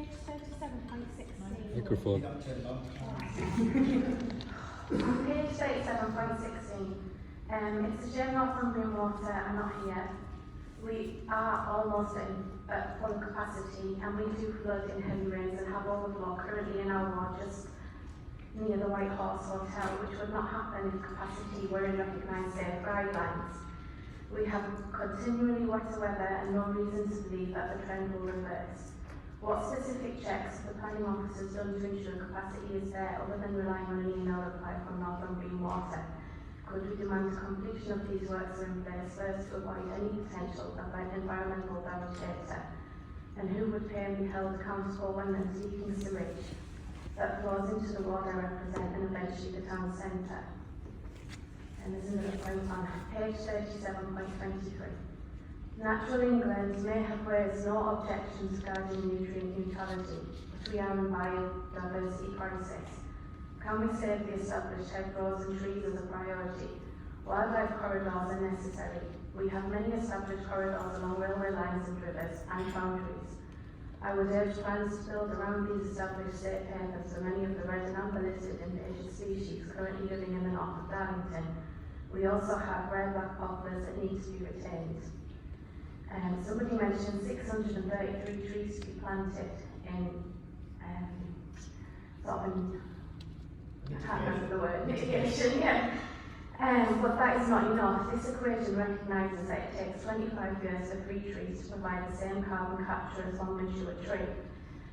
page 37.16. Microphone. On page 37.16, it's a shame Northumbrian Water are not here. We are almost at full capacity, and we do flood in heavy rains and have overflow currently in our ward just near the White Horse Hotel, which would not happen if capacity were in recognised safe guidelines. We have continually wetter weather and no reason to believe that the trend will reverse. What specific checks have the planning officers done to ensure capacity is there other than relying on an email reply from Northumbrian Water? Could we demand completion of these works are in place first to avoid any potential of an environmental damage later? And who would pay and be held accountable when there's leaking sewage that flows into the ward I represent and eventually the town centre? And there's another point on page 37.23. Natural England may have raised no objections regarding nutrient neutrality, but we are in biodiversity crisis. Can we save the established hedgerows and trees as a priority? Wildlife corridors are necessary. We have many established corridors along railway lines and rivers and boundaries. I would urge plans to build around these established safe havens for many of the red and amber listed endangered species currently living in the north of Darlington. We also have rare-black poplars that need to be retained. Somebody mentioned 633 trees to be planted in I can't remember the word, mitigation, yeah. But that is not enough. This equation recognises that it takes 25 years for 3 trees to provide the same carbon capture as one mature tree.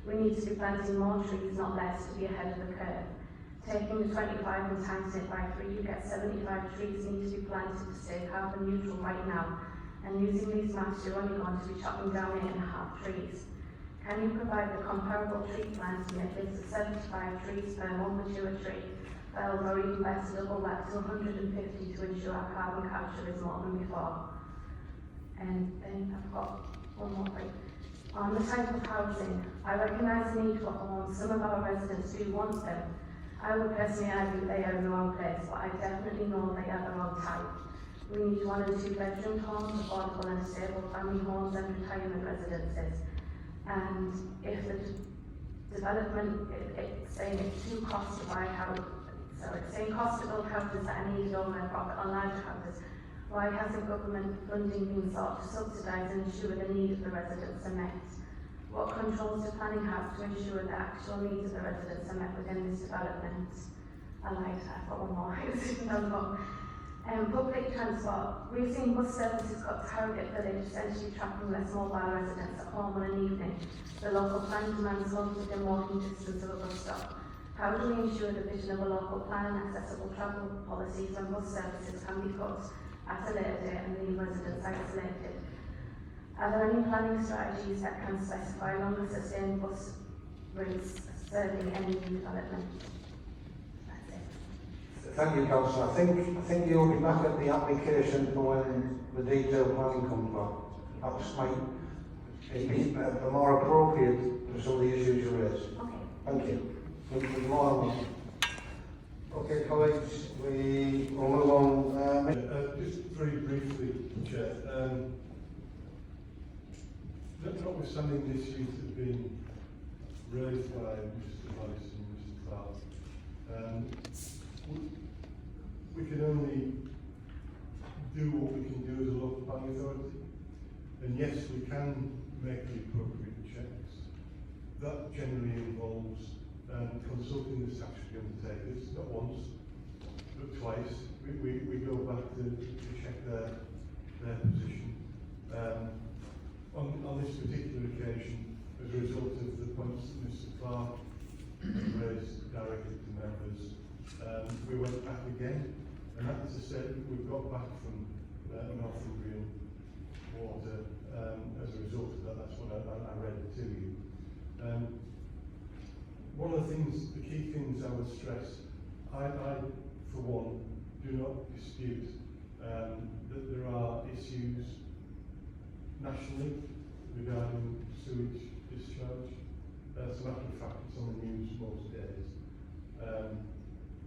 We need to be planting more trees, not less, to be ahead of the curve. Taking the 25 and times it by 3, you get 75 trees need to be planted to stay carbon neutral right now. And using these maths, you're only going to be chopping down 8.5 trees. Can you provide the comparable tree planting methods of 75 trees per one mature tree, felled or even better, double that to 150 to ensure our carbon capture is more than before? And then I've got one more thing. On the type of housing, I recognise the need for homes. Some of our residents do want them. I would personally argue they are in the wrong place, but I definitely know they are the wrong type. We need 1 and 2 bedroom homes, affordable and stable family homes and retirement residences. And if the development, it's saying it's too cost to buy houses, so it's saying cost to build houses that are needed over profit on larger houses, why hasn't government funding been sought to subsidise and ensure the needs of the residents are met? What controls do planning have to ensure the actual needs of the residents are met within this development? I've got one more. Public transport. We've seen bus services got to Harrogate Village, essentially trapping less mobile residents at home on an evening. The local plan demands homes within walking distance of a bus stop. How do we ensure the vision of a local plan and accessible travel policies when bus services can be cut at a later date and leave residents isolated? Are there any planning strategies that can specify longer sustained bus routes serving any new development? Thank you, Councillor. I think you'll be back at the application for when the detailed planning comes back. That might be more appropriate for some of the issues you raised. Okay. Thank you. With more on. Okay, colleagues, we will move on. Just very briefly, Chair. Notwithstanding the issues that have been raised by Mr. Vice and Mr. Clark, we can only do what we can do as a local planning authority. And yes, we can make the appropriate checks. That generally involves consulting the statutory undertakers, not once, but twice. We go back to check their position. On this particular occasion, as a result of the points that Mr. Clark raised directly to members, we went back again, and that's the statement we've got back from Northumbrian Water. As a result of that, that's what I read to you. One of the key things I would stress, I for one, do not dispute that there are issues nationally regarding sewage discharge. As a matter of fact, it's on the news most days.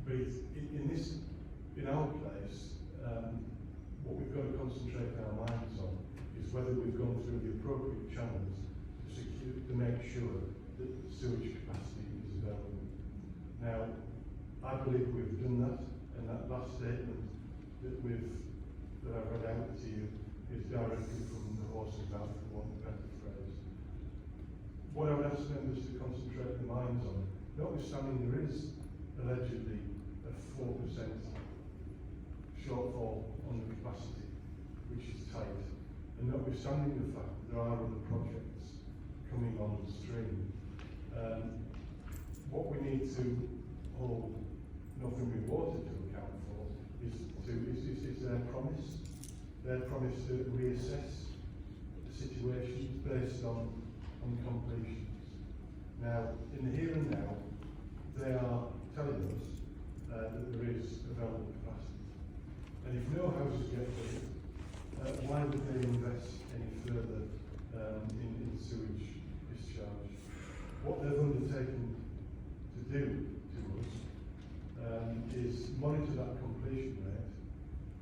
But in our place, what we've got to concentrate our minds on is whether we've gone through the appropriate channels to make sure that sewage capacity is available. Now, I believe we've done that, and that last statement that I've read out to you is directly from the horse's mouth, for want of a better phrase. What I would ask members to concentrate their minds on, notwithstanding there is allegedly a 4% shortfall on the capacity, which is tight, and notwithstanding the fact that there are other projects coming on stream, what we need to hold Northumbrian Water to account for is their promise to reassess the situations based on completions. Now, in the here and now, they are telling us that there is available capacity. And if no houses get built, why would they invest any further in sewage discharge? What they've undertaken to do to us is monitor that completion rate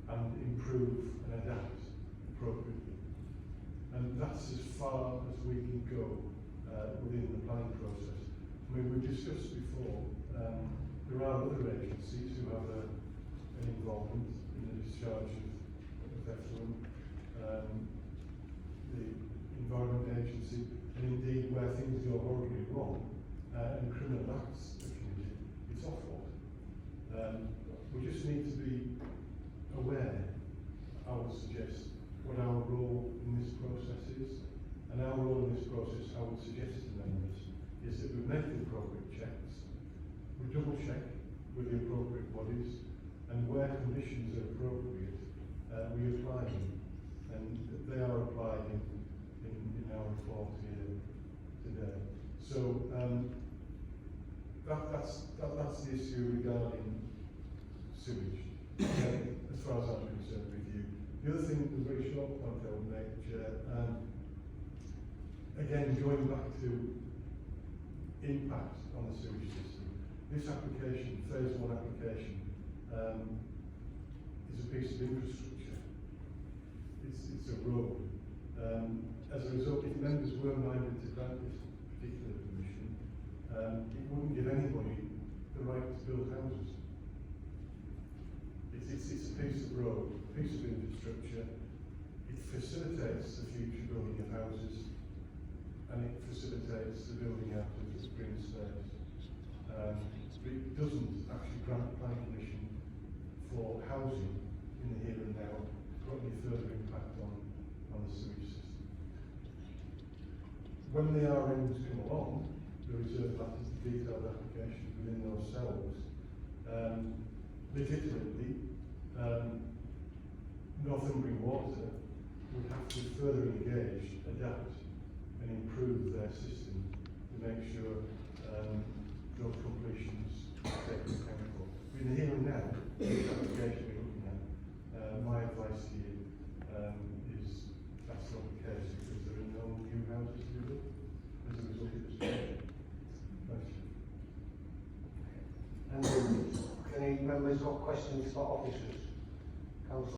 and improve and adapt appropriately. And that's as far as we can go within the planning process. I mean, we've discussed before, there are other agencies who have an involvement in the discharge of effluent, the Environment Agency, and indeed where things go horribly wrong and criminal acts are committed, it's Ofwat. We just need to be aware, I would suggest, what our role in this process is. And our role in this process, I would suggest to members, is that we make the appropriate checks, we double check with the appropriate bodies, and where conditions are appropriate, we apply them. And they are applied in our report here today. So that's the issue regarding sewage, as far as I'm concerned with you. The other thing, the very short point I would make, Chair, again, going back to impact on the sewage system, this application, phase 1 application, is a piece of infrastructure. It's a road. As a result, if members were minded to grant this particular permission, it wouldn't give anybody the right to build houses. It's a piece of road, a piece of infrastructure. It facilitates the future building of houses, and it facilitates the building out of the green space. But it doesn't actually grant planning permission for housing in the here and now, got any further impact on the sewage system. When the RMs come along, the reserve matters, the detailed application within those cells, legitimately, Northumbrian Water would have to further engage, adapt, and improve their system to make sure those completions are taken account for. In the here and now, the application we're looking at, my advice to you is that's not the case because there are no new houses to be built as a result of this project. Thank you. And any members got questions for officers?